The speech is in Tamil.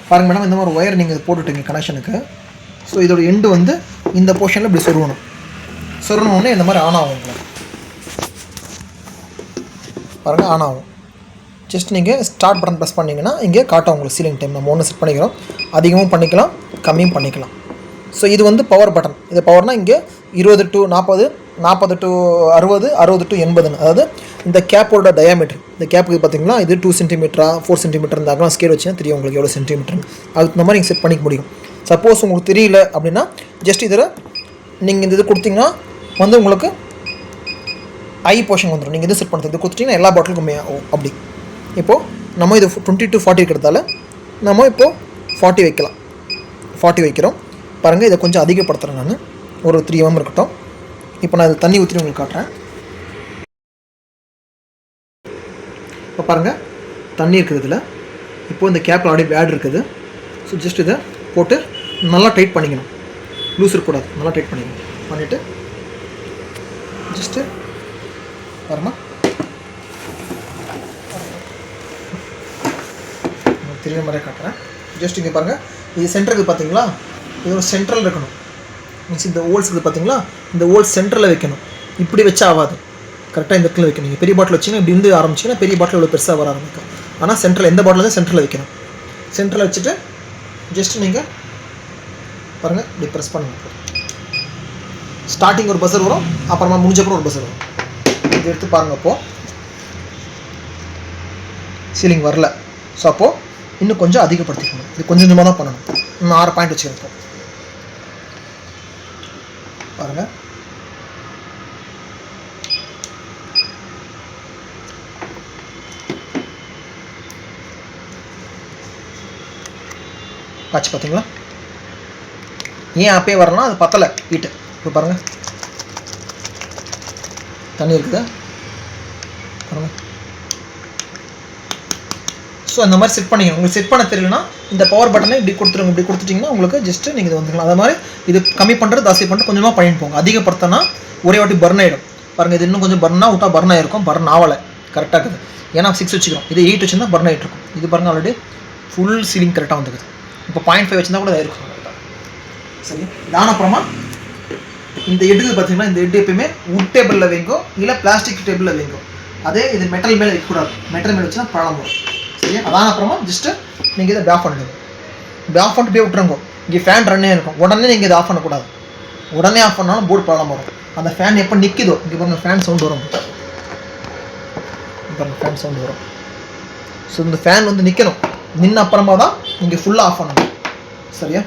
பாருங்கள் மேடம், இந்த மாதிரி ஒயர் நீங்கள் போட்டுட்டீங்க கனெக்ஷனுக்கு. ஸோ இதோட எண்டு வந்து இந்த போர்ஷனில் இப்படி சொருகணும். சொருகணுன்னே இந்த மாதிரி ஆன் ஆகும் உங்களுக்கு. பாருங்கள், ஆன் ஆகும். ஜஸ்ட் நீங்கள் ஸ்டார்ட் பட்டன் ப்ரெஸ் பண்ணிங்கன்னா இங்கே காட்டும் உங்களுக்கு சீலிங் டைம். நம்ம ஒன்று செட் பண்ணிக்கிறோம். அதிகமும் பண்ணிக்கலாம், கம்மியும் பண்ணிக்கலாம். ஸோ இது வந்து பவர் பட்டன். இது பவர்னால் இங்கே 20 to 40, 40 to 60, 60 to 80. அதாவது இந்த கேப்போட டயாமீட்டர். இந்த கேப்புக்கு பார்த்தீங்கன்னா இது 2 சென்டிமீட்டரா 4 சென்டிமீட்டர் இருந்தாலும் ஸ்கேல் வச்சுன்னா தெரியும் உங்களுக்கு எவ்வளோ சென்டிமீட்டர். அதுக்கு இந்த மாதிரி நீங்கள் செட் பண்ணிக்க முடியும். சப்போஸ் உங்களுக்கு தெரியல அப்படின்னா ஜஸ்ட் இதில் நீங்கள் இந்த இது கொடுத்தீங்கன்னா வந்து உங்களுக்கு ஐ போர்ஷன் வந்துடும். நீங்கள் இது செட் பண்ணுறது இது கொடுத்துட்டிங்கன்னா எல்லா பாட்டிலுக்கும் அப்படி. இப்போது நம்ம இது 20 to 40 இருக்கிறதால நம்ம இப்போது 40 வைக்கலாம். 40 வைக்கிறோம். பாருங்கள், இதை கொஞ்சம் அதிகப்படுத்துகிறேன் நான். ஒரு 3 mm இருக்கட்டும். இப்போ நான் இது தண்ணி ஊற்றி உங்களுக்கு காட்டுறேன். இப்போ பாருங்கள், தண்ணி இருக்குது இதில். இப்போது இந்த கேப்பில் ஆல்ரெடி பேட் இருக்குது. ஸோ ஜஸ்ட் இதை போட்டு நல்லா டைட் பண்ணிக்கணும். லூஸ் இருக்கக்கூடாது, நல்லா டைட் பண்ணிக்கணும். பண்ணிவிட்டு ஜஸ்ட்டு பாருமா தெரியுற மாதிரியே காட்டுறேன். ஜஸ்ட் இங்கே பாருங்கள், இது சென்டருக்கு பார்த்தீங்களா, இது ஒரு சென்ட்ரல் இருக்கணும். மீன்ஸ் இந்த ஹோல்ஸ் இருக்குது பார்த்தீங்களா, இந்த ஹோல்ஸ் சென்டரில் வைக்கணும். இப்படி வச்சா ஆகாது, கரெக்டாக இந்த இடத்துல வைக்கணும். நீங்கள் பெரிய பாட்டில் வச்சிங்கன்னா இப்படி இருந்து ஆரம்பிச்சிங்கன்னா பெரிய பாட்டில் இவ்வளோ பெருசாக வர ஆரம்பிக்கும். ஆனால் சென்ட்ரல் எந்த பாட்டில் தான் சென்டரில் வைக்கணும். சென்டரில் வச்சுட்டு ஜஸ்ட் நீங்கள் பாருங்கள், இப்படி ப்ரெஸ் பண்ணுங்கள். ஸ்டார்டிங் ஒரு பஸ்ஸர் வரும், அப்புறமா முடிஞ்சப்பறம் ஒரு பஸ்ஸர் வரும். இது எடுத்து பாருங்கள். அப்போது சீலிங் வரல. ஸோ அப்போது இன்னும் கொஞ்சம் அதிகப்படுத்திக்கணும். இது கொஞ்சம் கொஞ்சமாக தான் பண்ணணும். இன்னும் 6 பாயிண்ட் வச்சுருக்கோம். பாருங்கள், ஆச்சு பார்த்தீங்களா? ஏன் அப்பயே வரலாம், அது பத்தலை ஹீட்டு. இப்போ பாருங்கள், தண்ணி இருக்குதா பாருங்கள். ஸோ அந்த மாதிரி செட் பண்ணிக்கணும். உங்களுக்கு செட் பண்ண தெரியலனா இந்த பவர் பட்டனை இப்படி கொடுத்துருங்க. இப்படி கொடுத்துட்டிங்கன்னா உங்களுக்கு ஜஸ்ட்டு நீங்கள் இது வந்துக்கலாம். அது மாதிரி இது கம்மி பண்ணுறது ஜாஸ்தி பண்ணிட்டு கொஞ்சமாக பண்ணிட்டு போங்க. அதிகப்படுத்தினா ஒரே வாட்டி பர்ன் ஆகிடும். பாருங்கள், இது இன்னும் கொஞ்சம் பர்னாக விட்டால் பர்ன் ஆகிருக்கும். பர்ன் ஆகலை, கரெக்டாக இருக்குது. ஏன்னா 6 வச்சுக்கிறோம். இது 8 வச்சுருந்தா பர்ன் ஆகிட்டு இருக்கும். இது பாருங்கள், ஆல்ரெடி ஃபுல் சீலிங் கரெக்டாக வந்துருக்குது. இப்போ 0.5 வச்சுருந்தா கூட இருக்கும். சரி, இதான அப்புறமா இந்த எட்டுக்கு பார்த்தீங்கன்னா இந்த எட்டு எப்பயுமே வுட் டேபிளில் வைங்கோ, இல்லை பிளாஸ்டிக் டேபிளில் வைங்கோ. அதே இது மெட்டல் மேலே வைக்கக்கூடாது. மெட்டல் மேலே வச்சுன்னா பழம் வரும். சரியா? அதான அப்புறமா ஜஸ்ட்டு நீங்கள் இதை ஆஃப் பண்ணிடுங்க. இப்படி ஆஃப் பண்ணிட்டு போய் விட்டுருங்க. இங்கே ஃபேன் ரன்னே இருக்கும். உடனே நீங்கள் இதை ஆஃப் பண்ணக்கூடாது. உடனே ஆஃப் பண்ணாலும் போர்டு பழம் வரும். அந்த ஃபேன் எப்போ நிற்கிதோ இங்கே பாருங்கள், ஃபேன் சவுண்ட் வரும். பாருங்கள், ஃபேன் சவுண்ட் வரும். ஸோ இந்த ஃபேன் வந்து நிற்கணும். நின்ன அப்புறமா தான் நீங்கள் ஃபுல்லாக ஆஃப் பண்ணணும். சரியா?